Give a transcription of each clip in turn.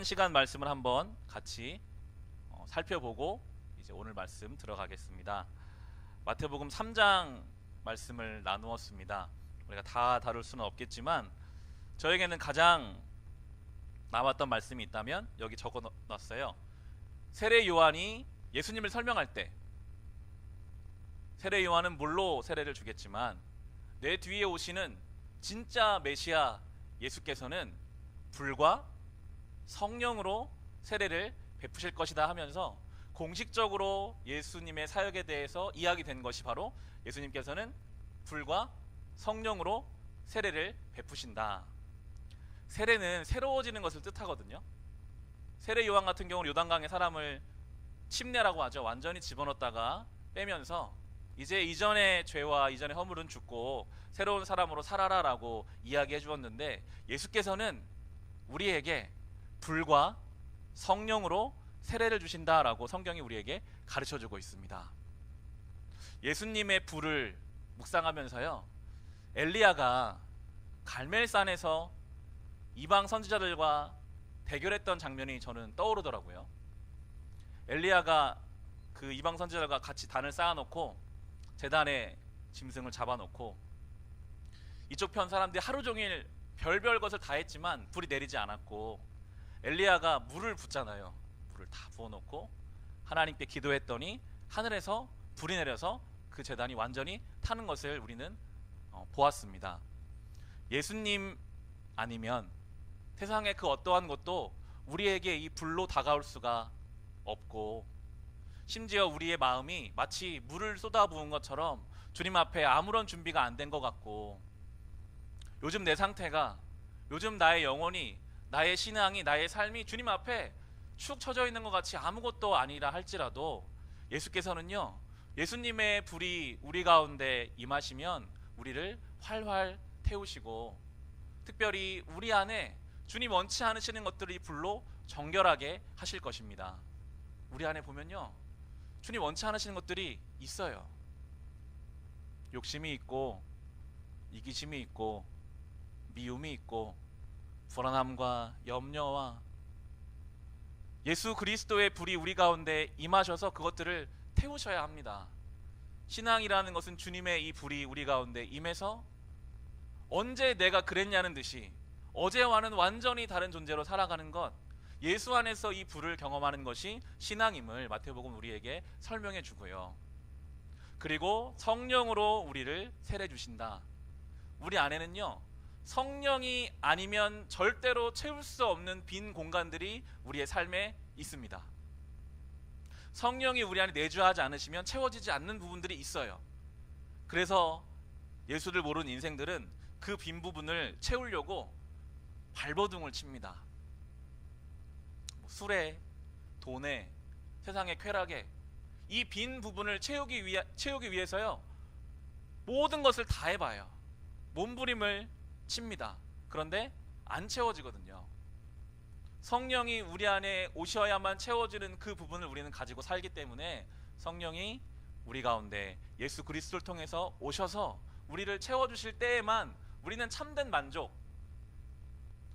지난 시간 말씀을 한번 같이 살펴보고 이제 오늘 말씀 들어가겠습니다. 마태복음 3장 말씀을 나누었습니다. 우리가 다 다룰 수는 없겠지만 저에게는 가장 남았던 말씀이 있다면 여기 적어 놨어요. 세례 요한이 예수님을 설명할 때 세례 요한은 물로 세례를 주겠지만 내 뒤에 오시는 진짜 메시아 예수께서는 불과 성령으로 세례를 베푸실 것이다 하면서 공식적으로 예수님의 사역에 대해서 이야기된 것이 바로 예수님께서는 불과 성령으로 세례를 베푸신다. 세례는 새로워지는 것을 뜻하거든요. 세례 요한 같은 경우는 요단강에 사람을 침례라고 하죠. 완전히 집어넣었다가 빼면서 이제 이전의 죄와 이전의 허물은 죽고 새로운 사람으로 살아라라고 이야기해 주었는데, 예수께서는 우리에게 불과 성령으로 세례를 주신다라고 성경이 우리에게 가르쳐주고 있습니다. 예수님의 불을 묵상하면서요, 엘리야가 갈멜산에서 이방 선지자들과 대결했던 장면이 저는 떠오르더라고요. 엘리야가 그 이방 선지자들과 같이 단을 쌓아놓고 제단에 짐승을 잡아놓고 이쪽 편 사람들이 하루 종일 별별 것을 다 했지만 불이 내리지 않았고, 엘리야가 물을 붓잖아요. 물을 다 부어놓고 하나님께 기도했더니 하늘에서 불이 내려서 그 제단이 완전히 타는 것을 우리는 보았습니다. 예수님 아니면 세상의 그 어떠한 것도 우리에게 이 불로 다가올 수가 없고, 심지어 우리의 마음이 마치 물을 쏟아부은 것처럼 주님 앞에 아무런 준비가 안 된 것 같고, 요즘 내 상태가, 요즘 나의 영혼이, 나의 신앙이, 나의 삶이 주님 앞에 축 처져 있는 것 같이 아무것도 아니라 할지라도 예수께서는요, 예수님의 불이 우리 가운데 임하시면 우리를 활활 태우시고, 특별히 우리 안에 주님 원치 않으시는 것들을 이 불로 정결하게 하실 것입니다. 우리 안에 보면요, 주님 원치 않으시는 것들이 있어요. 욕심이 있고, 이기심이 있고, 미움이 있고, 불안함과 염려와, 예수 그리스도의 불이 우리 가운데 임하셔서 그것들을 태우셔야 합니다. 신앙이라는 것은 주님의 이 불이 우리 가운데 임해서 언제 내가 그랬냐는 듯이 어제와는 완전히 다른 존재로 살아가는 것, 예수 안에서 이 불을 경험하는 것이 신앙임을 마태복음 우리에게 설명해 주고요. 그리고 성령으로 우리를 세례 주신다. 우리 안에는요, 성령이 아니면 절대로 채울 수 없는 빈 공간들이 우리의 삶에 있습니다. 성령이 우리 안에 내주하지 않으시면 채워지지 않는 부분들이 있어요. 그래서 예수를 모르는 인생들은 그 빈 부분을 채우려고 발버둥을 칩니다. 술에, 돈에, 세상의 쾌락에 이 빈 부분을 채우기 위해서요, 모든 것을 다 해봐요. 몸부림을 칩니다. 그런데 안 채워지거든요. 성령이 우리 안에 오셔야만 채워지는 그 부분을 우리는 가지고 살기 때문에 성령이 우리 가운데 예수 그리스도를 통해서 오셔서 우리를 채워주실 때에만 우리는 참된 만족,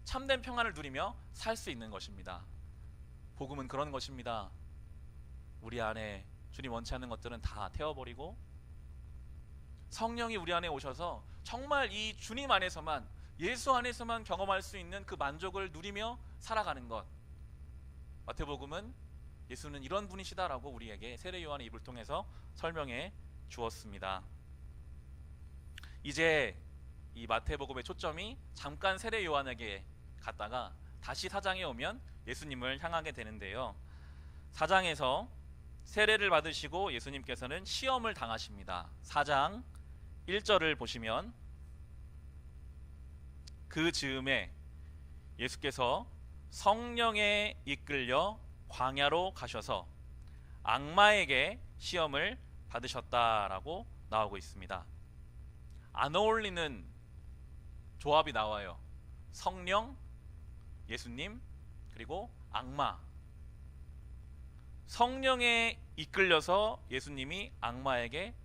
참된 평안을 누리며 살 수 있는 것입니다. 복음은 그런 것입니다. 우리 안에 주님 원치 않는 것들은 다 태워버리고 성령이 우리 안에 오셔서 정말 이 주님 안에서만, 예수 안에서만 경험할 수 있는 그 만족을 누리며 살아가는 것. 마태복음은 예수는 이런 분이시다라고 우리에게 세례 요한의 입을 통해서 설명해 주었습니다. 이제 이 마태복음의 초점이 잠깐 세례 요한에게 갔다가 다시 4장에 오면 예수님을 향하게 되는데요, 4장에서 세례를 받으시고 예수님께서는 시험을 당하십니다. 4장 1절을 보시면, 그 즈음에 예수께서 성령에 이끌려 광야로 가셔서 악마에게 시험을 받으셨다라고 나오고 있습니다. 안 어울리는 조합이 나와요. 성령, 예수님, 그리고 악마. 성령에 이끌려서 예수님이 악마에게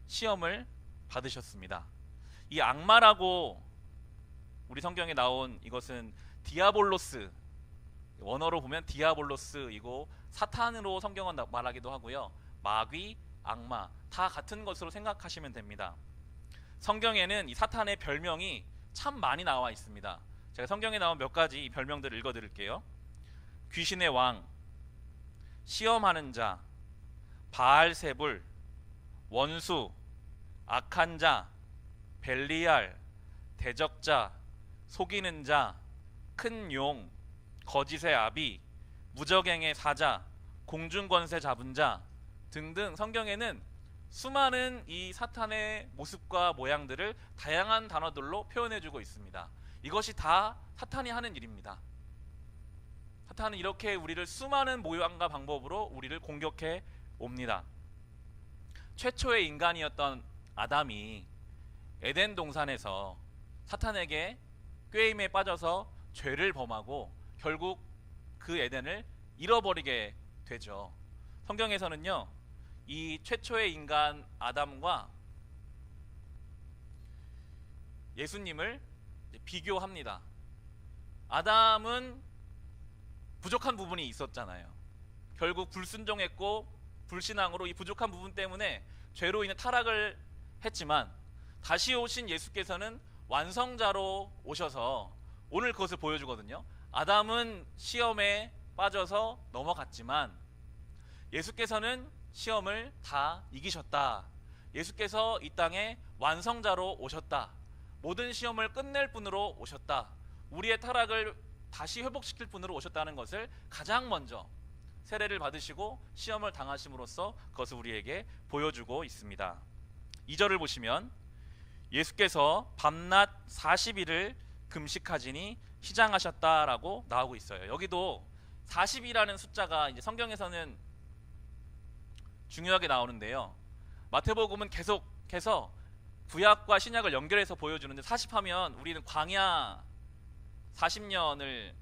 시험을 받으셨습니다. 이 악마라고 우리 성경에 나온 이것은 디아볼로스, 원어로 보면 디아볼로스이고 사탄으로 성경은 말하기도 하고요. 마귀, 악마 다 같은 것으로 생각하시면 됩니다. 성경에는 이 사탄의 별명이 참 많이 나와 있습니다. 제가 성경에 나온 몇 가지 이 별명들을 읽어드릴게요. 귀신의 왕, 시험하는 자, 바알세불, 원수, 악한 자, 벨리알, 대적자, 속이는 자, 큰 용, 거짓의 아비, 무적행의 사자, 공중권세 잡은 자 등등 성경에는 수많은 이 사탄의 모습과 모양들을 다양한 단어들로 표현해주고 있습니다. 이것이 다 사탄이 하는 일입니다. 사탄은 이렇게 우리를 수많은 모양과 방법으로 우리를 공격해 옵니다. 최초의 인간이었던 아담이 에덴 동산에서 사탄에게 꾀임에 빠져서 죄를 범하고 결국 그 에덴을 잃어버리게 되죠. 성경에서는요, 이 최초의 인간 아담과 예수님을 비교합니다. 아담은 부족한 부분이 있었잖아요. 결국 불순종했고 불신앙으로 이 부족한 부분 때문에 죄로 인해 타락을 했지만 다시 오신 예수께서는 완성자로 오셔서 오늘 그것을 보여주거든요. 아담은 시험에 빠져서 넘어갔지만 예수께서는 시험을 다 이기셨다. 예수께서 이 땅에 완성자로 오셨다. 모든 시험을 끝낼 분으로 오셨다. 우리의 타락을 다시 회복시킬 분으로 오셨다는 것을 가장 먼저 세례를 받으시고 시험을 당하심으로써 그것을 우리에게 보여주고 있습니다. 2절을 보시면 예수께서 밤낮 40일을 금식하지니 시장하셨다라고 나오고 있어요. 여기도 40이라는 숫자가 이제 성경에서는 중요하게 나오는데요. 마태복음은 계속해서 구약과 신약을 연결해서 보여주는데 40하면 우리는 광야 40년을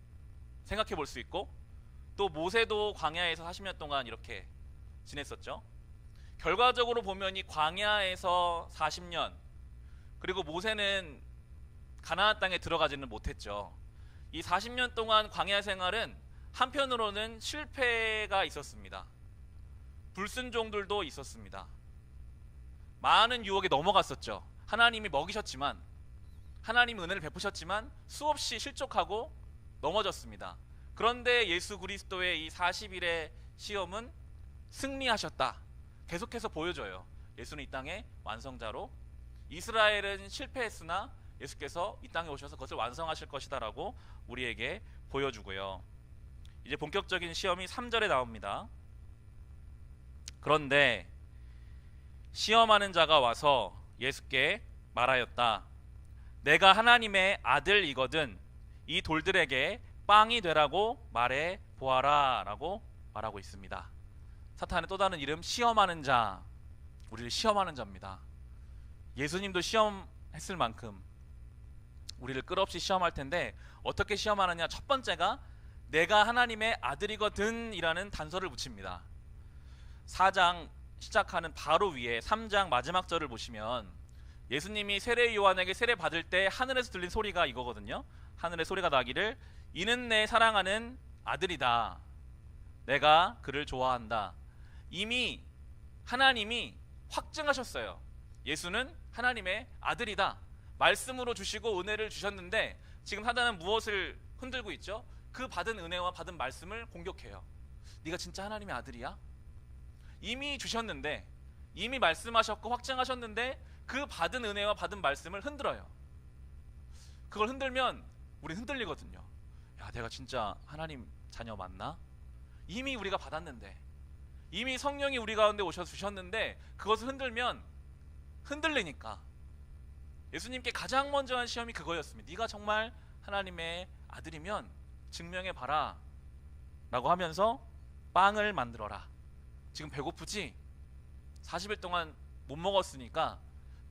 생각해 볼 수 있고 또 모세도 광야에서 40년 동안 이렇게 지냈었죠. 결과적으로 보면 이 광야에서 40년 그리고 모세는 가나안 땅에 들어가지는 못했죠. 이 40년 동안 광야 생활은 한편으로는 실패가 있었습니다. 불순종들도 있었습니다. 많은 유혹에 넘어갔었죠. 하나님이 먹이셨지만 하나님 은혜를 베푸셨지만 수없이 실족하고 넘어졌습니다. 그런데 예수 그리스도의 이 40일의 시험은 승리하셨다. 계속해서 보여줘요. 예수는 이 땅의 완성자로 이스라엘은 실패했으나 예수께서 이 땅에 오셔서 그것을 완성하실 것이다 라고 우리에게 보여주고요. 이제 본격적인 시험이 3절에 나옵니다. 그런데 시험하는 자가 와서 예수께 말하였다. 내가 하나님의 아들이거든 이 돌들에게 빵이 되라고 말해 보아라 라고 말하고 있습니다. 사탄의 또 다른 이름 시험하는 자, 우리를 시험하는 자입니다. 예수님도 시험했을 만큼 우리를 끝없이 시험할 텐데 어떻게 시험하느냐. 첫 번째가 내가 하나님의 아들이거든 이라는 단서를 붙입니다. 4장 시작하는 바로 위에 3장 마지막 절을 보시면 예수님이 세례 요한에게 세례 받을 때 하늘에서 들린 소리가 이거거든요. 하늘의 소리가 나기를 이는 내 사랑하는 아들이다. 내가 그를 좋아한다. 이미 하나님이 확증하셨어요. 예수는 하나님의 아들이다. 말씀으로 주시고 은혜를 주셨는데 지금 사단은 무엇을 흔들고 있죠? 그 받은 은혜와 받은 말씀을 공격해요. 네가 진짜 하나님의 아들이야? 이미 주셨는데 이미 말씀하셨고 확증하셨는데 그 받은 은혜와 받은 말씀을 흔들어요. 그걸 흔들면 우리 흔들리거든요. 야, 내가 진짜 하나님 자녀 맞나? 이미 우리가 받았는데 이미 성령이 우리 가운데 오셔서 주셨는데 그것을 흔들면 흔들리니까 예수님께 가장 먼저 한 시험이 그거였습니다. 네가 정말 하나님의 아들이면 증명해봐라 라고 하면서 빵을 만들어라. 지금 배고프지? 40일 동안 못 먹었으니까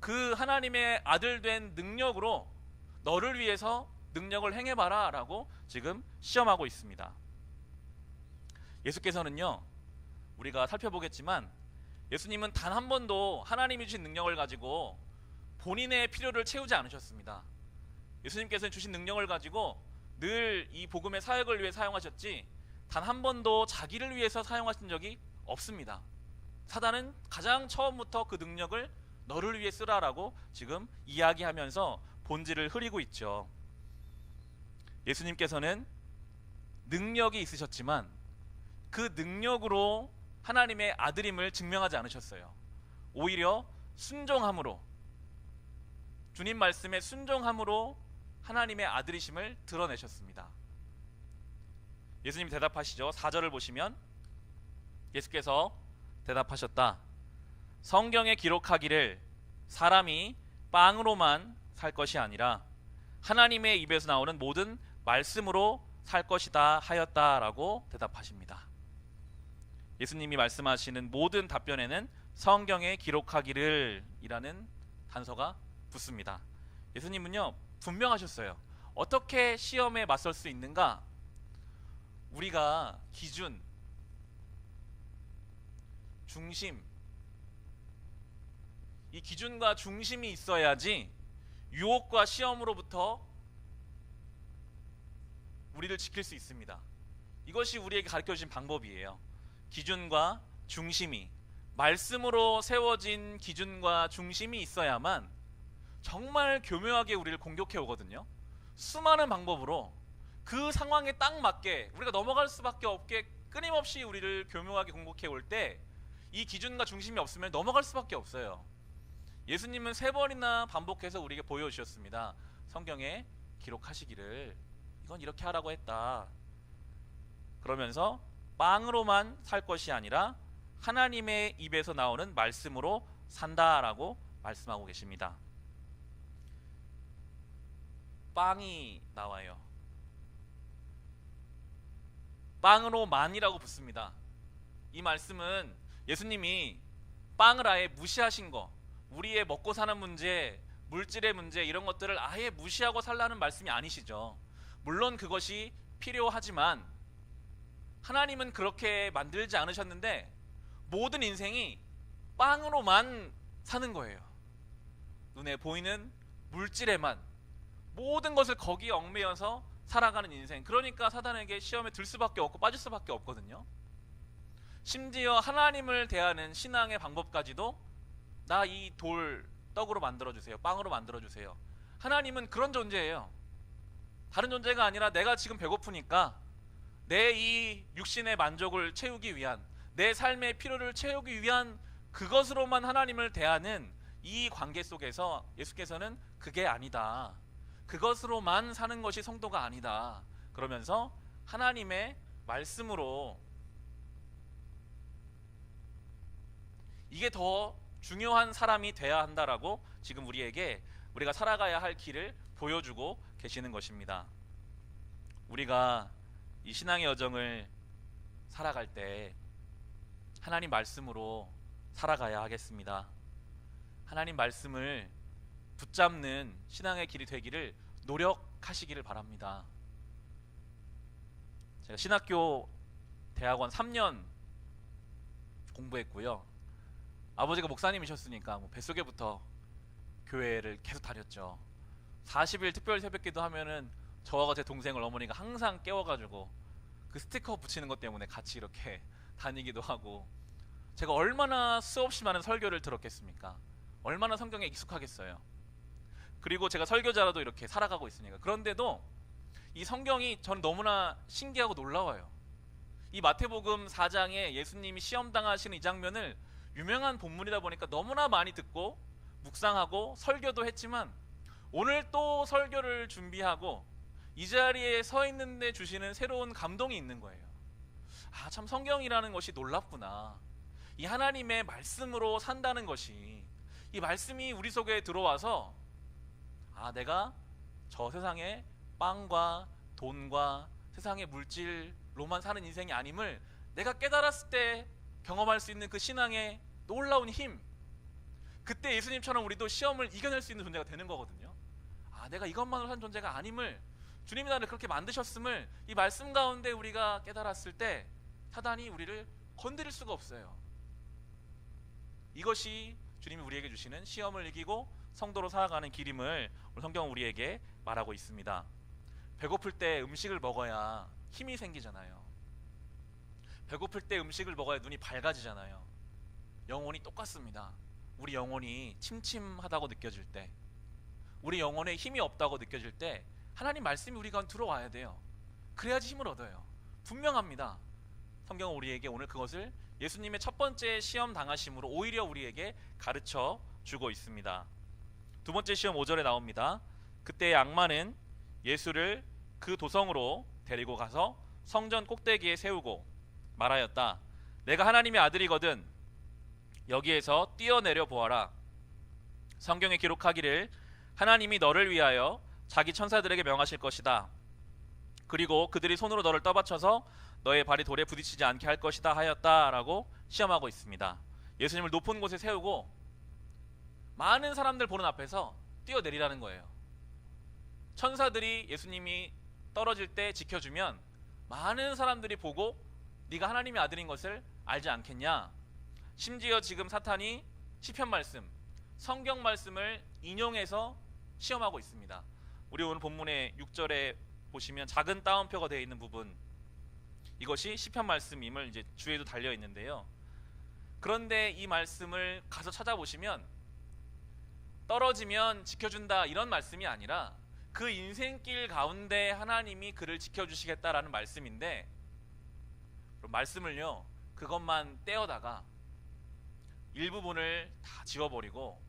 그 하나님의 아들 된 능력으로 너를 위해서 능력을 행해봐라 라고 지금 시험하고 있습니다. 예수께서는요, 우리가 살펴보겠지만 예수님은 단 한 번도 하나님이 주신 능력을 가지고 본인의 필요를 채우지 않으셨습니다. 예수님께서는 주신 능력을 가지고 늘 이 복음의 사역을 위해 사용하셨지 단 한 번도 자기를 위해서 사용하신 적이 없습니다. 사단은 가장 처음부터 그 능력을 너를 위해 쓰라라고 지금 이야기하면서 본질을 흐리고 있죠. 예수님께서는 능력이 있으셨지만 그 능력으로 하나님의 아들임을 증명하지 않으셨어요. 오히려 순종함으로, 주님 말씀에 순종함으로 하나님의 아들이심을 드러내셨습니다. 예수님이 대답하시죠. 4절을 보시면 예수께서 대답하셨다. 성경에 기록하기를 사람이 빵으로만 살 것이 아니라 하나님의 입에서 나오는 모든 말씀으로 살 것이다 하였다라고 대답하십니다. 예수님이 말씀하시는 모든 답변에는 성경에 기록하기를 이라는 단서가 붙습니다. 예수님은요 분명하셨어요. 어떻게 시험에 맞설 수 있는가? 우리가 기준, 중심, 이 기준과 중심이 있어야지 유혹과 시험으로부터 우리를 지킬 수 있습니다. 이것이 우리에게 가르쳐주신 방법이에요. 기준과 중심이, 말씀으로 세워진 기준과 중심이 있어야만 정말 교묘하게 우리를 공격해 오거든요. 수많은 방법으로 그 상황에 딱 맞게 우리가 넘어갈 수밖에 없게 끊임없이 우리를 교묘하게 공격해 올 때 이 기준과 중심이 없으면 넘어갈 수밖에 없어요. 예수님은 3번이나 반복해서 우리에게 보여주셨습니다. 성경에 기록하시기를 이건 이렇게 하라고 했다. 그러면서 빵으로만 살 것이 아니라 하나님의 입에서 나오는 말씀으로 산다라고 말씀하고 계십니다. 빵이 나와요. 빵으로만이라고 붙습니다. 이 말씀은 예수님이 빵을 아예 무시하신 거, 우리의 먹고 사는 문제, 물질의 문제 이런 것들을 아예 무시하고 살라는 말씀이 아니시죠. 물론 그것이 필요하지만 하나님은 그렇게 만들지 않으셨는데 모든 인생이 빵으로만 사는 거예요. 눈에 보이는 물질에만 모든 것을 거기에 얽매여서 살아가는 인생. 그러니까 사단에게 시험에 들 수밖에 없고 빠질 수밖에 없거든요. 심지어 하나님을 대하는 신앙의 방법까지도 나 이 돌 떡으로 만들어주세요, 빵으로 만들어주세요. 하나님은 그런 존재예요. 다른 존재가 아니라 내가 지금 배고프니까 내 이 육신의 만족을 채우기 위한, 내 삶의 필요를 채우기 위한 그것으로만 하나님을 대하는 이 관계 속에서 예수께서는 그게 아니다, 그것으로만 사는 것이 성도가 아니다 그러면서 하나님의 말씀으로 이게 더 중요한 사람이 돼야 한다라고 지금 우리에게 우리가 살아가야 할 길을 보여주고 계시는 것입니다. 우리가 이 신앙의 여정을 살아갈 때 하나님 말씀으로 살아가야 하겠습니다. 하나님 말씀을 붙잡는 신앙의 길이 되기를 노력하시기를 바랍니다. 제가 신학교 대학원 3년 공부했고요. 아버지가 목사님이셨으니까 뱃속에부터 교회를 계속 다녔죠. 40일 특별 새벽기도 하면은 저와 제 동생을 어머니가 항상 깨워가지고 그 스티커 붙이는 것 때문에 같이 이렇게 다니기도 하고, 제가 얼마나 수없이 많은 설교를 들었겠습니까? 얼마나 성경에 익숙하겠어요. 그리고 제가 설교자라도 이렇게 살아가고 있으니까. 그런데도 이 성경이 저는 너무나 신기하고 놀라워요. 이 마태복음 4장에 예수님이 시험당하시는 이 장면을 유명한 본문이다 보니까 너무나 많이 듣고 묵상하고 설교도 했지만 오늘 또 설교를 준비하고 이 자리에 서 있는데 주시는 새로운 감동이 있는 거예요. 아, 참 성경이라는 것이 놀랍구나. 이 하나님의 말씀으로 산다는 것이, 이 말씀이 우리 속에 들어와서 아, 내가 저 세상의 빵과 돈과 세상의 물질로만 사는 인생이 아님을 내가 깨달았을 때 경험할 수 있는 그 신앙의 놀라운 힘, 그때 예수님처럼 우리도 시험을 이겨낼 수 있는 존재가 되는 거거든요. 아, 내가 이것만으로 산 존재가 아님을, 주님이 나를 그렇게 만드셨음을 이 말씀 가운데 우리가 깨달았을 때 사단이 우리를 건드릴 수가 없어요. 이것이 주님이 우리에게 주시는 시험을 이기고 성도로 살아가는 길임을 오늘 성경은 우리에게 말하고 있습니다. 배고플 때 음식을 먹어야 힘이 생기잖아요. 배고플 때 음식을 먹어야 눈이 밝아지잖아요. 영혼이 똑같습니다. 우리 영혼이 침침하다고 느껴질 때, 우리 영혼에 힘이 없다고 느껴질 때 하나님 말씀이 우리 가운데 들어와야 돼요. 그래야지 힘을 얻어요. 분명합니다. 성경은 우리에게 오늘 그것을 예수님의 첫 번째 시험 당하심으로 오히려 우리에게 가르쳐 주고 있습니다. 두 번째 시험 5절에 나옵니다. 그때 악마는 예수를 그 도성으로 데리고 가서 성전 꼭대기에 세우고 말하였다. 내가 하나님의 아들이거든 여기에서 뛰어내려 보아라. 성경에 기록하기를 하나님이 너를 위하여 자기 천사들에게 명하실 것이다. 그리고 그들이 손으로 너를 떠받쳐서 너의 발이 돌에 부딪히지 않게 할 것이다 하였다라고 시험하고 있습니다. 예수님을 높은 곳에 세우고 많은 사람들 보는 앞에서 뛰어내리라는 거예요. 천사들이 예수님이 떨어질 때 지켜주면 많은 사람들이 보고 네가 하나님의 아들인 것을 알지 않겠냐. 심지어 지금 사탄이 시편 말씀, 성경 말씀을 인용해서 시험하고 있습니다. 우리 오늘 본문의 6절에 보시면 작은 따옴표가 되어 있는 부분, 이것이 시편 말씀임을 이제 주에도 달려 있는데요. 그런데 이 말씀을 가서 찾아보시면 떨어지면 지켜준다 이런 말씀이 아니라 그 인생길 가운데 하나님이 그를 지켜주시겠다라는 말씀인데, 말씀을요 그것만 떼어다가 일부분을 다 지워버리고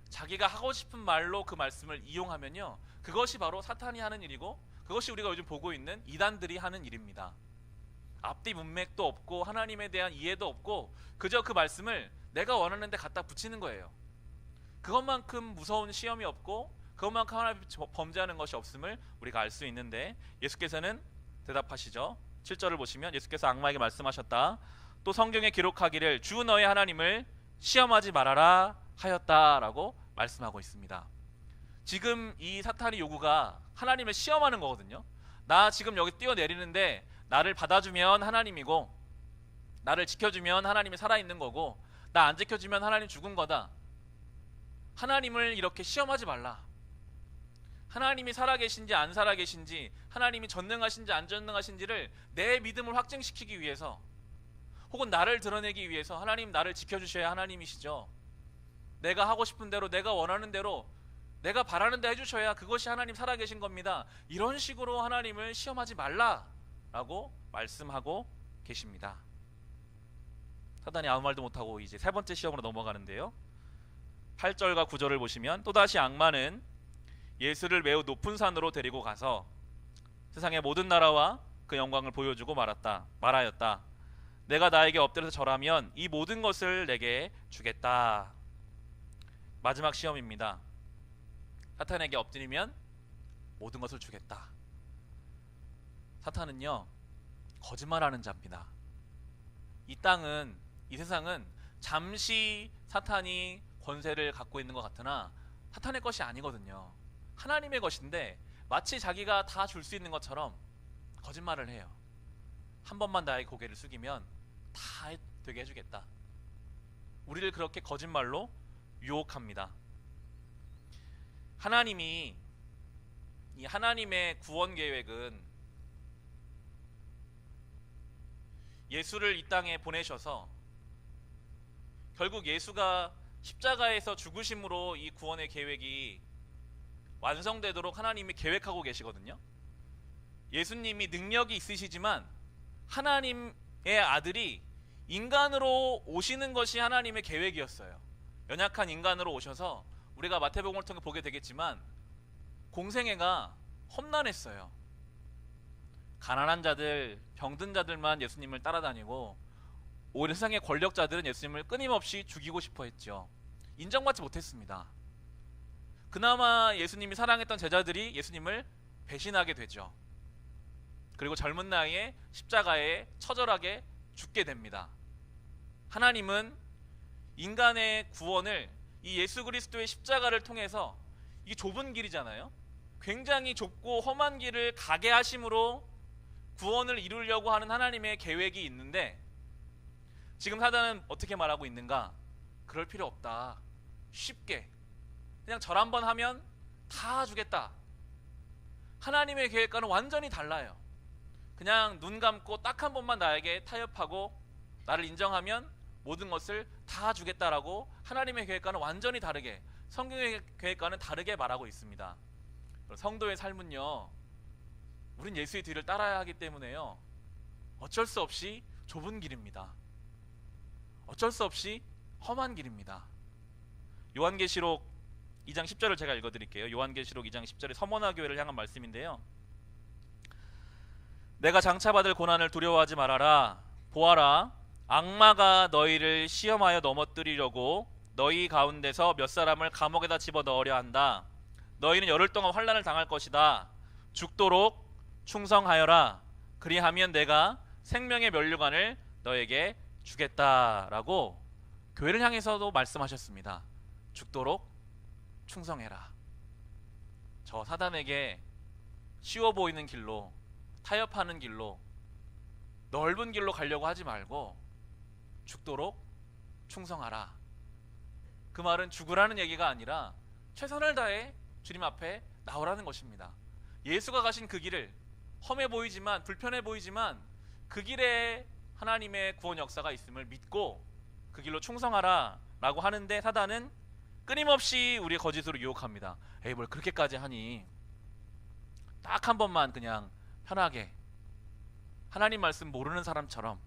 자기가 하고 싶은 말로 그 말씀을 이용하면요, 그것이 바로 사탄이 하는 일이고 그것이 우리가 요즘 보고 있는 이단들이 하는 일입니다. 앞뒤 문맥도 없고 하나님에 대한 이해도 없고 그저 그 말씀을 내가 원하는 데 갖다 붙이는 거예요. 그것만큼 무서운 시험이 없고 그것만큼 하나님 범죄하는 것이 없음을 우리가 알 수 있는데, 예수께서는 대답하시죠. 7절을 보시면 예수께서 악마에게 말씀하셨다. 또 성경에 기록하기를 주 너의 하나님을 시험하지 말아라 하였다라고 말씀하고 있습니다. 지금 이 사탄의 요구가 하나님을 시험하는 거거든요. 나 지금 여기 뛰어내리는데 나를 받아주면 하나님이고 나를 지켜주면 하나님이 살아있는 거고 나 안 지켜주면 하나님 죽은 거다. 하나님을 이렇게 시험하지 말라. 하나님이 살아계신지 안 살아계신지, 하나님이 전능하신지 안 전능하신지를 내 믿음을 확증시키기 위해서, 혹은 나를 드러내기 위해서 하나님 나를 지켜주셔야 하나님이시죠. 내가 하고 싶은 대로, 내가 원하는 대로, 내가 바라는 대 해주셔야 그것이 하나님 살아계신 겁니다. 이런 식으로 하나님을 시험하지 말라라고 말씀하고 계십니다. 사단이 아무 말도 못하고 이제 세 번째 시험으로 넘어가는데요. 8절과 9절을 보시면 또다시 악마는 예수를 매우 높은 산으로 데리고 가서 세상의 모든 나라와 그 영광을 보여주고 말하였다. 내가 나에게 엎드려서 절하면 이 모든 것을 내게 주겠다. 마지막 시험입니다. 사탄에게 엎드리면 모든 것을 주겠다. 사탄은요 거짓말하는 자입니다. 이 땅은, 이 세상은 잠시 사탄이 권세를 갖고 있는 것 같으나 사탄의 것이 아니거든요. 하나님의 것인데 마치 자기가 다 줄 수 있는 것처럼 거짓말을 해요. 한 번만 나의 고개를 숙이면 다 되게 해주겠다. 우리를 그렇게 거짓말로 유혹합니다. 하나님이, 이 하나님의 구원 계획은 예수를 이 땅에 보내셔서 결국 예수가 십자가에서 죽으심으로 이 구원의 계획이 완성되도록 하나님이 계획하고 계시거든요. 예수님이 능력이 있으시지만 하나님의 아들이 인간으로 오시는 것이 하나님의 계획이었어요. 연약한 인간으로 오셔서 우리가 마태복음을 통해 보게 되겠지만 공생애가 험난했어요. 가난한 자들, 병든 자들만 예수님을 따라다니고 오히려 세상의 권력자들은 예수님을 끊임없이 죽이고 싶어 했죠. 인정받지 못했습니다. 그나마 예수님이 사랑했던 제자들이 예수님을 배신하게 되죠. 그리고 젊은 나이에 십자가에 처절하게 죽게 됩니다. 하나님은 인간의 구원을 이 예수 그리스도의 십자가를 통해서, 이 좁은 길이잖아요. 굉장히 좁고 험한 길을 가게 하심으로 구원을 이루려고 하는 하나님의 계획이 있는데, 지금 사단은 어떻게 말하고 있는가? 그럴 필요 없다. 쉽게 그냥 절 한번 하면 다 주겠다. 하나님의 계획과는 완전히 달라요. 그냥 눈 감고 딱 한 번만 나에게 타협하고 나를 인정하면 모든 것을 다 주겠다라고 하나님의 계획과는 완전히 다르게, 성경의 계획과는 다르게 말하고 있습니다. 성도의 삶은요, 우린 예수의 뒤를 따라야 하기 때문에요, 어쩔 수 없이 좁은 길입니다. 어쩔 수 없이 험한 길입니다. 요한계시록 2장 10절을 제가 읽어드릴게요. 요한계시록 2장 10절의 서머나 교회를 향한 말씀인데요, 내가 장차받을 고난을 두려워하지 말아라. 보아라, 악마가 너희를 시험하여 넘어뜨리려고 너희 가운데서 몇 사람을 감옥에다 집어넣으려 한다. 너희는 열흘 동안 환난을 당할 것이다. 죽도록 충성하여라. 그리하면 내가 생명의 면류관을 너에게 주겠다라고 교회를 향해서도 말씀하셨습니다. 죽도록 충성해라. 저 사단에게 쉬워 보이는 길로, 타협하는 길로, 넓은 길로 가려고 하지 말고 죽도록 충성하라. 그 말은 죽으라는 얘기가 아니라 최선을 다해 주님 앞에 나오라는 것입니다. 예수가 가신 그 길을, 험해 보이지만, 불편해 보이지만 그 길에 하나님의 구원 역사가 있음을 믿고 그 길로 충성하라 라고 하는데, 사단은 끊임없이 우리의 거짓으로 유혹합니다. 에이, 뭘 그렇게까지 하니, 딱 한 번만 그냥 편하게 하나님 말씀 모르는 사람처럼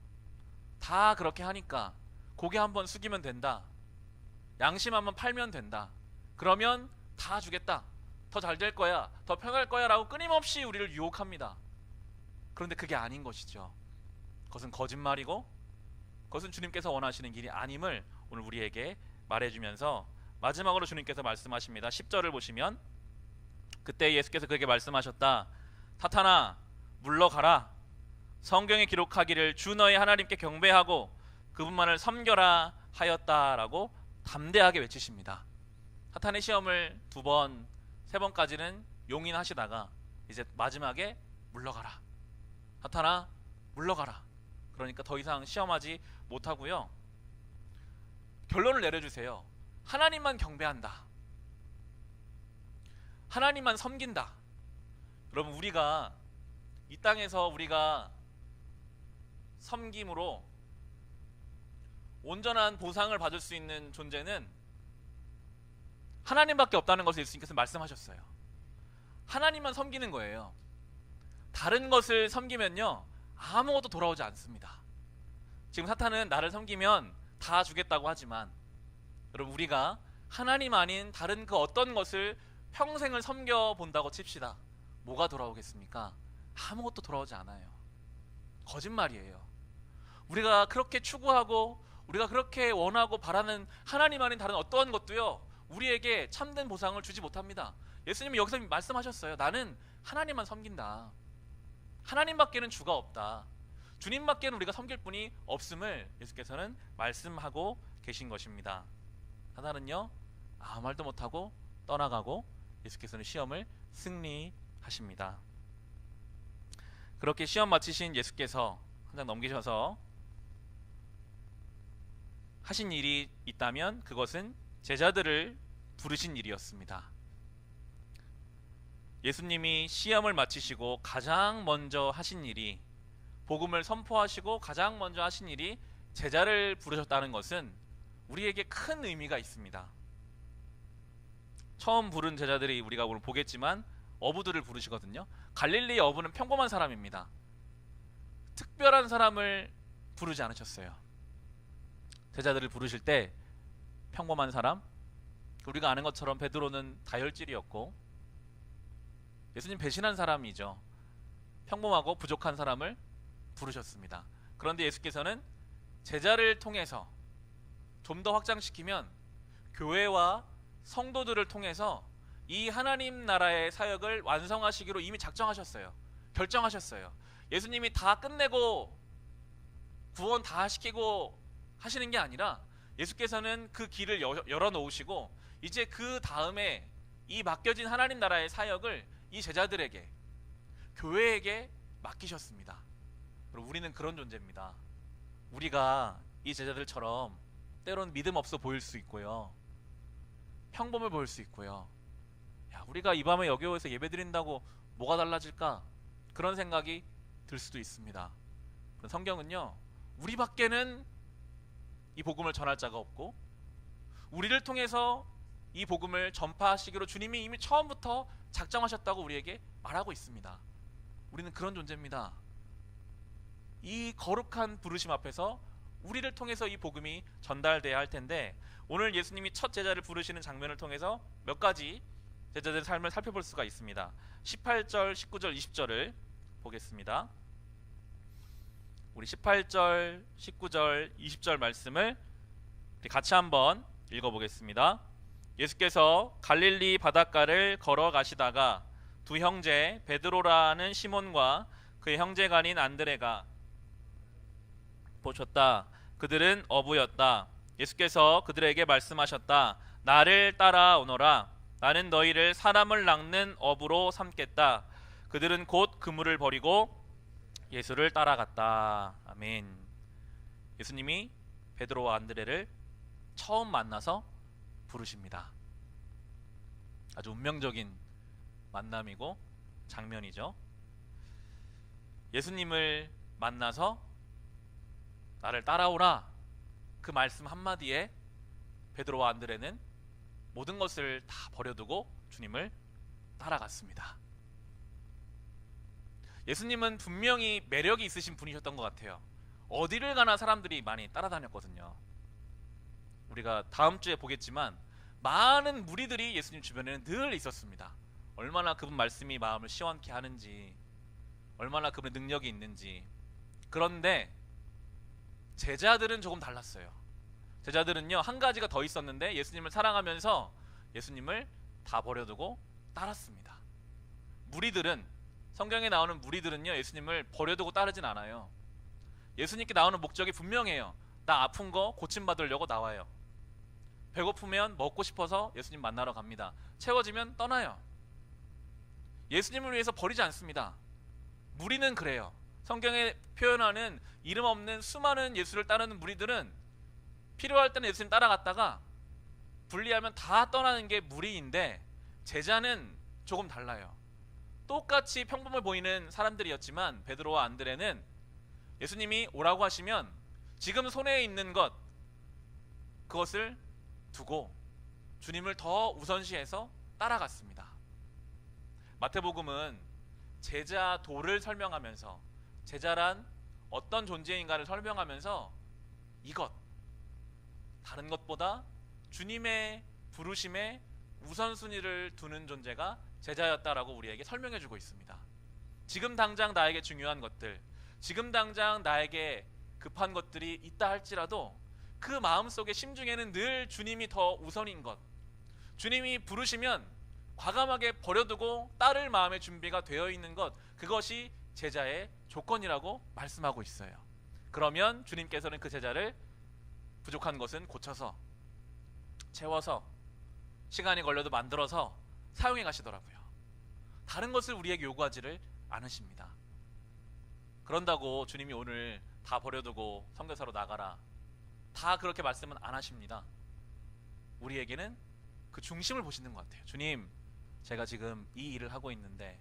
다 그렇게 하니까 고개 한번 숙이면 된다, 양심 한번 팔면 된다, 그러면 다 주겠다, 더 잘 될 거야, 더 편할 거야 라고 끊임없이 우리를 유혹합니다. 그런데 그게 아닌 것이죠. 그것은 거짓말이고 그것은 주님께서 원하시는 길이 아님을 오늘 우리에게 말해주면서 마지막으로 주님께서 말씀하십니다. 10절을 보시면, 그때 예수께서 그에게 말씀하셨다. 사탄아, 물러가라. 성경에 기록하기를 주 너의 하나님께 경배하고 그분만을 섬겨라 하였다라고 담대하게 외치십니다. 사탄의 시험을 2번, 3번까지는 용인하시다가 이제 마지막에 물러가라. 사탄아, 물러가라. 그러니까 더 이상 시험하지 못하고요, 결론을 내려주세요. 하나님만 경배한다, 하나님만 섬긴다. 여러분, 우리가 이 땅에서 우리가 섬김으로 온전한 보상을 받을 수 있는 존재는 하나님밖에 없다는 것을 예수님께서 말씀하셨어요. 하나님만 섬기는 거예요. 다른 것을 섬기면요, 아무것도 돌아오지 않습니다. 지금 사탄은 나를 섬기면 다 주겠다고 하지만, 여러분, 우리가 하나님 아닌 다른 그 어떤 것을 평생을 섬겨본다고 칩시다. 뭐가 돌아오겠습니까? 아무것도 돌아오지 않아요. 거짓말이에요. 우리가 그렇게 추구하고 우리가 그렇게 원하고 바라는 하나님 아닌 다른 어떠한 것도요, 우리에게 참된 보상을 주지 못합니다. 예수님이 여기서 말씀하셨어요. 나는 하나님만 섬긴다. 하나님밖에는 주가 없다. 주님밖에는 우리가 섬길 분이 없음을 예수께서는 말씀하고 계신 것입니다. 사단은요, 아무 말도 못하고 떠나가고 예수께서는 시험을 승리하십니다. 그렇게 시험 마치신 예수께서 한 장 넘기셔서 하신 일이 있다면 그것은 제자들을 부르신 일이었습니다. 예수님이 시험을 마치시고 가장 먼저 하신 일이, 복음을 선포하시고 가장 먼저 하신 일이 제자를 부르셨다는 것은 우리에게 큰 의미가 있습니다. 처음 부른 제자들이 우리가 오늘 보겠지만 어부들을 부르시거든요. 갈릴리의 어부는 평범한 사람입니다. 특별한 사람을 부르지 않으셨어요. 제자들을 부르실 때 평범한 사람, 우리가 아는 것처럼 베드로는 다혈질이었고 예수님 배신한 사람이죠. 평범하고 부족한 사람을 부르셨습니다. 그런데 예수께서는 제자를 통해서 좀 더 확장시키면 교회와 성도들을 통해서 이 하나님 나라의 사역을 완성하시기로 이미 작정하셨어요. 결정하셨어요. 예수님이 다 끝내고 구원 다 시키고 하시는 게 아니라 예수께서는 그 길을 열어놓으시고 이제 그 다음에 이 맡겨진 하나님 나라의 사역을 이 제자들에게, 교회에게 맡기셨습니다. 우리는 그런 존재입니다. 우리가 이 제자들처럼 때로는 믿음 없어 보일 수 있고요, 평범해 보일 수 있고요, 야, 우리가 이 밤에 여교에서 예배드린다고 뭐가 달라질까? 그런 생각이 들 수도 있습니다. 성경은요, 우리밖에는 이 복음을 전할 자가 없고 우리를 통해서 이 복음을 전파하시기로 주님이 이미 처음부터 작정하셨다고 우리에게 말하고 있습니다. 우리는 그런 존재입니다. 이 거룩한 부르심 앞에서 우리를 통해서 이 복음이 전달돼야 할 텐데, 오늘 예수님이 첫 제자를 부르시는 장면을 통해서 몇 가지 제자들의 삶을 살펴볼 수가 있습니다. 18절, 19절, 20절을 보겠습니다. 우리 18절, 19절, 20절 말씀을 같이 한번 읽어보겠습니다. 예수께서 갈릴리 바닷가를 걸어가시다가 두 형제 베드로라는 시몬과 그의 형제가 아닌 안드레가 보셨다. 그들은 어부였다. 예수께서 그들에게 말씀하셨다. 나를 따라오너라. 나는 너희를 사람을 낚는 어부로 삼겠다. 그들은 곧 그물을 버리고 예수를 따라갔다. 아멘. 예수님이 베드로와 안드레를 처음 만나서 부르십니다. 아주 운명적인 만남이고 장면이죠. 예수님을 만나서 나를 따라오라, 그 말씀 한마디에 베드로와 안드레는 모든 것을 다 버려두고 주님을 따라갔습니다. 예수님은 분명히 매력이 있으신 분이셨던 것 같아요. 어디를 가나 사람들이 많이 따라다녔거든요. 우리가 다음 주에 보겠지만 많은 무리들이 예수님 주변에는 늘 있었습니다. 얼마나 그분 말씀이 마음을 시원케 하는지, 얼마나 그분의 능력이 있는지. 그런데 제자들은 조금 달랐어요. 제자들은요, 한 가지가 더 있었는데 예수님을 사랑하면서 예수님을 다 버려두고 따랐습니다. 무리들은, 성경에 나오는 무리들은요, 예수님을 버려두고 따르진 않아요. 예수님께 나오는 목적이 분명해요. 나 아픈 거 고침받으려고 나와요. 배고프면 먹고 싶어서 예수님 만나러 갑니다. 채워지면 떠나요. 예수님을 위해서 버리지 않습니다. 무리는 그래요. 성경에 표현하는 이름 없는 수많은 예수를 따르는 무리들은 필요할 때는 예수님 따라갔다가 분리하면 다 떠나는 게 무리인데, 제자는 조금 달라요. 똑같이 평범해 보이는 사람들이었지만 베드로와 안드레는 예수님이 오라고 하시면 지금 손에 있는 것, 그것을 두고 주님을 더 우선시해서 따라갔습니다. 마태복음은 제자도를 설명하면서, 제자란 어떤 존재인가를 설명하면서 이것, 다른 것보다 주님의 부르심에 우선순위를 두는 존재가 제자였다라고 우리에게 설명해주고 있습니다. 지금 당장 나에게 중요한 것들, 지금 당장 나에게 급한 것들이 있다 할지라도 그 마음속에 심중에는 늘 주님이 더 우선인 것, 주님이 부르시면 과감하게 버려두고 따를 마음의 준비가 되어 있는 것, 그것이 제자의 조건이라고 말씀하고 있어요. 그러면 주님께서는 그 제자를 부족한 것은 고쳐서, 채워서, 시간이 걸려도 만들어서 사용해 가시더라고요. 다른 것을 우리에게 요구하지를 않으십니다. 그런다고 주님이 오늘 다 버려두고 선교사로 나가라, 다 그렇게 말씀은 안 하십니다. 우리에게는 그 중심을 보시는 것 같아요. 주님, 제가 지금 이 일을 하고 있는데,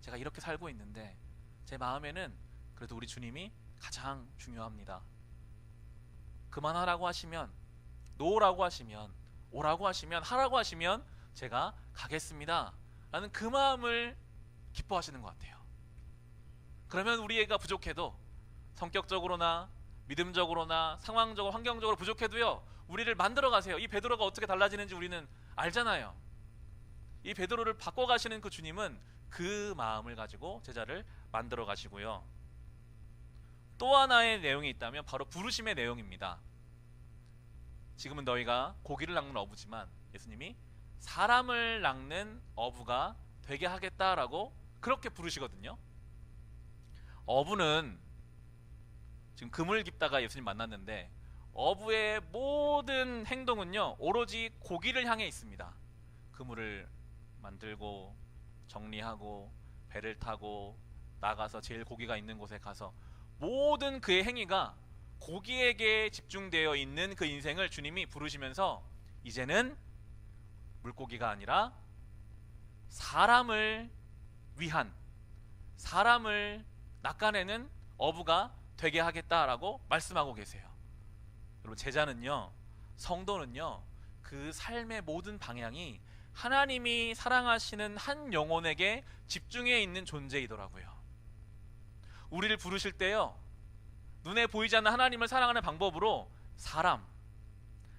제가 이렇게 살고 있는데 제 마음에는 그래도 우리 주님이 가장 중요합니다. 그만하라고 하시면, 놓으라고 하시면, 오라고 하시면, 하라고 하시면 제가 가겠습니다 라는 그 마음을 기뻐하시는 것 같아요. 그러면 우리가 부족해도, 성격적으로나 믿음적으로나 상황적으로 환경적으로 부족해도요, 우리를 만들어 가세요. 이 베드로가 어떻게 달라지는지 우리는 알잖아요. 이 베드로를 바꿔 가시는 그 주님은 그 마음을 가지고 제자를 만들어 가시고요. 또 하나의 내용이 있다면 바로 부르심의 내용입니다. 지금은 너희가 고기를 낚는 어부지만 예수님이 사람을 낚는 어부가 되게 하겠다라고 그렇게 부르시거든요. 어부는 지금 그물 깁다가 예수님 만났는데, 어부의 모든 행동은요 오로지 고기를 향해 있습니다. 그물을 만들고 정리하고 배를 타고 나가서 제일 고기가 있는 곳에 가서, 모든 그의 행위가 고기에게 집중되어 있는 그 인생을 주님이 부르시면서 이제는 물고기가 아니라 사람을 위한, 사람을 낚아내는 어부가 되게 하겠다라고 말씀하고 계세요. 여러분, 제자는요, 성도는요, 그 삶의 모든 방향이 하나님이 사랑하시는 한 영혼에게 집중해 있는 존재이더라고요. 우리를 부르실 때요, 눈에 보이지 않는 하나님을 사랑하는 방법으로 사람,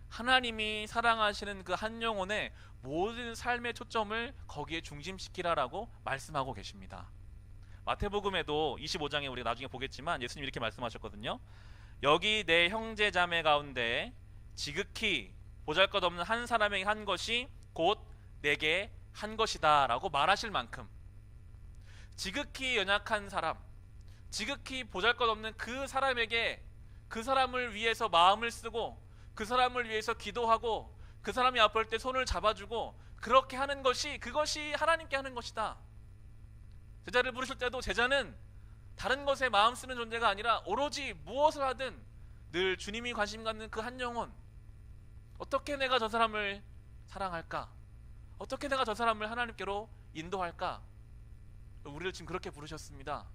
하나님이 사랑하시는 그 한 영혼의 모든 삶의 초점을 거기에 중심시키라라고 말씀하고 계십니다. 마태복음에도 25장에 우리가 나중에 보겠지만 예수님 이렇게 말씀하셨거든요. 여기 내 형제 자매 가운데 지극히 보잘것없는 한 사람에게 한 것이 곧 내게 한 것이다 라고 말하실 만큼, 지극히 연약한 사람, 지극히 보잘것없는 그 사람에게, 그 사람을 위해서 마음을 쓰고 그 사람을 위해서 기도하고 그 사람이 아플 때 손을 잡아주고 그렇게 하는 것이, 그것이 하나님께 하는 것이다. 제자를 부르실 때도 제자는 다른 것에 마음 쓰는 존재가 아니라 오로지 무엇을 하든 늘 주님이 관심 갖는 그 한 영혼, 어떻게 내가 저 사람을 사랑할까, 어떻게 내가 저 사람을 하나님께로 인도할까. 우리를 지금 그렇게 부르셨습니다.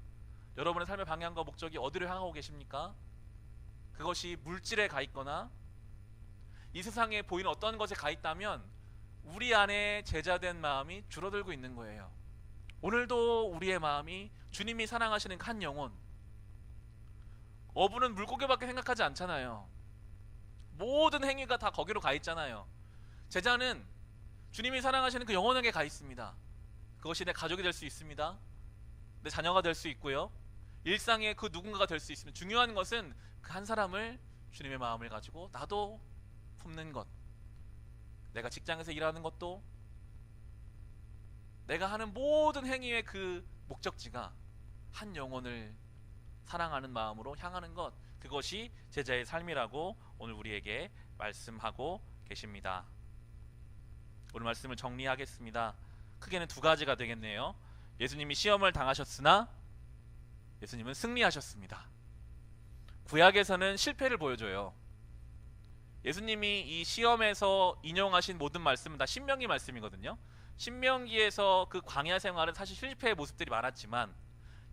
여러분의 삶의 방향과 목적이 어디로 향하고 계십니까? 그것이 물질에 가 있거나 이 세상에 보이는 어떤 것에 가 있다면 우리 안에 제자된 마음이 줄어들고 있는 거예요. 오늘도 우리의 마음이 주님이 사랑하시는 한 영혼, 어부는 물고기밖에 생각하지 않잖아요. 모든 행위가 다 거기로 가 있잖아요. 제자는 주님이 사랑하시는 그 영혼에게 가 있습니다. 그것이 내 가족이 될 수 있습니다. 내 자녀가 될 수 있고요, 일상의 그 누군가가 될 수 있습니다. 중요한 것은 그 한 사람을 주님의 마음을 가지고 나도 품는 것, 내가 직장에서 일하는 것도, 내가 하는 모든 행위의 그 목적지가 한 영혼을 사랑하는 마음으로 향하는 것, 그것이 제자의 삶이라고 오늘 우리에게 말씀하고 계십니다. 오늘 말씀을 정리하겠습니다. 크게는 두 가지가 되겠네요. 예수님이 시험을 당하셨으나 예수님은 승리하셨습니다. 구약에서는 실패를 보여줘요. 예수님이 이 시험에서 인용하신 모든 말씀은 다 신명기 말씀이거든요. 신명기에서 그 광야 생활은 사실 실패의 모습들이 많았지만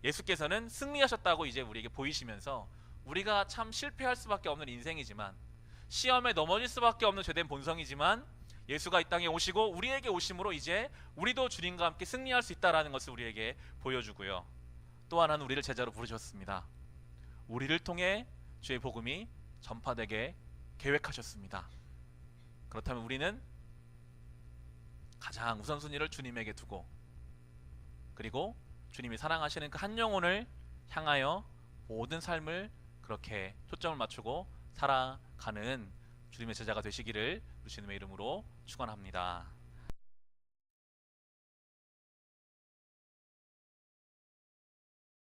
예수께서는 승리하셨다고 이제 우리에게 보이시면서 우리가 참 실패할 수밖에 없는 인생이지만, 시험에 넘어질 수밖에 없는 죄된 본성이지만 예수가 이 땅에 오시고 우리에게 오심으로 이제 우리도 주님과 함께 승리할 수 있다는 것을 우리에게 보여주고요, 또 하나는 우리를 제자로 부르셨습니다. 우리를 통해 주의 복음이 전파되게 계획하셨습니다. 그렇다면 우리는 가장 우선순위를 주님에게 두고, 그리고 주님이 사랑하시는 그 한 영혼을 향하여 모든 삶을 그렇게 초점을 맞추고 살아가는 주님의 제자가 되시기를 주님의 이름으로 축원합니다.